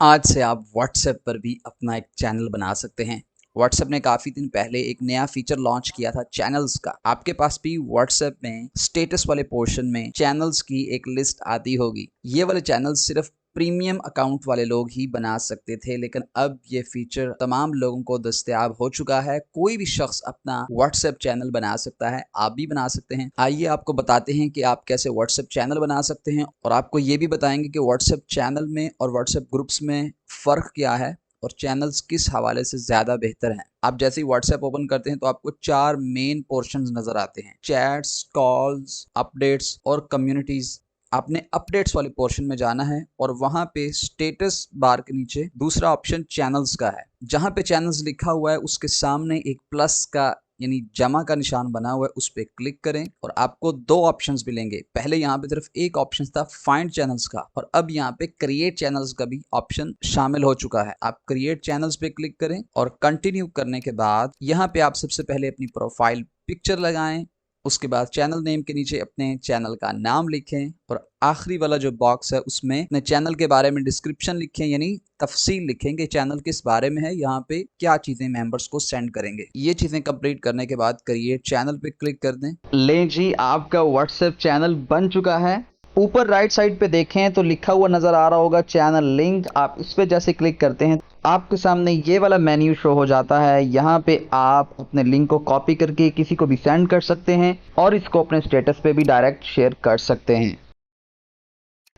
आज से आप व्हाट्सएप पर भी अपना एक चैनल बना सकते हैं। व्हाट्सएप ने काफ़ी दिन पहले एक नया फीचर लॉन्च किया था चैनल्स का। आपके पास भी व्हाट्सएप में स्टेटस वाले पोर्शन में चैनल्स की एक लिस्ट आती होगी। ये वाले चैनल्स सिर्फ प्रीमियम अकाउंट वाले लोग ही बना सकते थे, लेकिन अब ये फीचर तमाम लोगों को दस्तयाब हो चुका है। कोई भी शख्स अपना व्हाट्सएप चैनल बना सकता है, आप भी बना सकते हैं। आइए आपको बताते हैं कि आप कैसे व्हाट्सएप चैनल बना सकते हैं, और आपको ये भी बताएंगे कि व्हाट्सएप चैनल में और व्हाट्सएप ग्रुप्स में फ़र्क क्या है और चैनल्स किस हवाले से ज़्यादा बेहतर हैं। आप जैसे ही व्हाट्सएप ओपन करते हैं तो आपको 4 मेन पोर्शंस नज़र आते हैं: चैट्स, कॉल्स, अपडेट्स और कम्युनिटीज़। आपने अपडेट्स वाले पोर्शन में जाना है और वहां पे स्टेटस बार के नीचे दूसरा ऑप्शन चैनल्स का है। जहां पे चैनल्स लिखा हुआ है उसके सामने एक प्लस का यानी जमा का निशान बना हुआ है, उस पर क्लिक करें और आपको 2 ऑप्शंस मिलेंगे। पहले यहाँ पे सिर्फ एक ऑप्शन था फाइंड चैनल्स का, और अब यहाँ पे क्रिएट चैनल्स का भी ऑप्शन शामिल हो चुका है। आप क्रिएट चैनल्स पे क्लिक करें और कंटिन्यू करने के बाद यहाँ पे आप सबसे पहले अपनी प्रोफाइल पिक्चर लगाएं। उसके बाद चैनल नेम के नीचे अपने चैनल का नाम लिखें और आखिरी वाला जो बॉक्स है उसमें अपने चैनल के बारे में डिस्क्रिप्शन लिखें, यानी तफसील लिखेंगे चैनल किस बारे में है, यहाँ पे क्या चीज़ें मेंबर्स को सेंड करेंगे। ये चीज़ें कंप्लीट करने के बाद क्रिएट चैनल पे क्लिक कर दें। ले जी, आपका व्हाट्सएप चैनल बन चुका है। ऊपर राइट साइड पे देखें तो लिखा हुआ नज़र आ रहा होगा चैनल लिंक। आप इस पे जैसे क्लिक करते हैं आपके सामने ये वाला मेन्यू शो हो जाता है। यहाँ पे आप अपने लिंक को कॉपी करके किसी को भी सेंड कर सकते हैं और इसको अपने स्टेटस पे भी डायरेक्ट शेयर कर सकते हैं।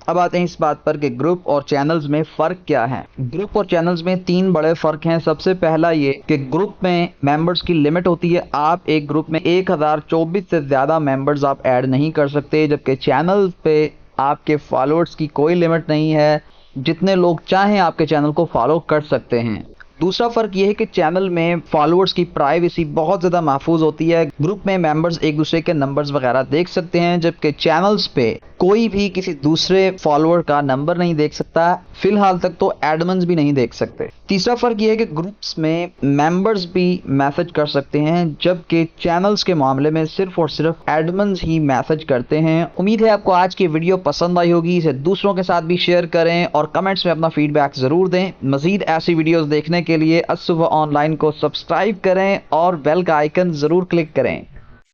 अब आते हैं इस बात पर कि ग्रुप और चैनल्स में फ़र्क क्या है। ग्रुप और चैनल्स में 3 बड़े फ़र्क हैं। सबसे पहला ये कि ग्रुप में मेंबर्स की लिमिट होती है। आप एक ग्रुप में 1024 से ज़्यादा मेंबर्स आप ऐड नहीं कर सकते, जबकि चैनल्स पे आपके फॉलोअर्स की कोई लिमिट नहीं है। जितने लोग चाहें आपके चैनल को फॉलो कर सकते हैं। दूसरा फ़र्क ये है कि चैनल में फॉलोअर्स की प्राइवेसी बहुत ज़्यादा महफूज होती है। ग्रुप में मेंबर्स एक दूसरे के नंबर्स वगैरह देख सकते हैं, जबकि चैनल्स पे कोई भी किसी दूसरे फॉलोअर का नंबर नहीं देख सकता। फिलहाल तक तो एडमन्स भी नहीं देख सकते। तीसरा फ़र्क ये है कि ग्रुप्स में मेंबर्स भी मैसेज कर सकते हैं, जबकि चैनल्स के मामले में सिर्फ और सिर्फ एडमन्स ही मैसेज करते हैं। उम्मीद है आपको आज की वीडियो पसंद आई होगी। इसे दूसरों के साथ भी शेयर करें और कमेंट्स में अपना फीडबैक ज़रूर दें। मज़ीद ऐसी वीडियोज़ देखने के लिए आज सुबह ऑनलाइन को सब्सक्राइब करें और बेल का आइकन ज़रूर क्लिक करें।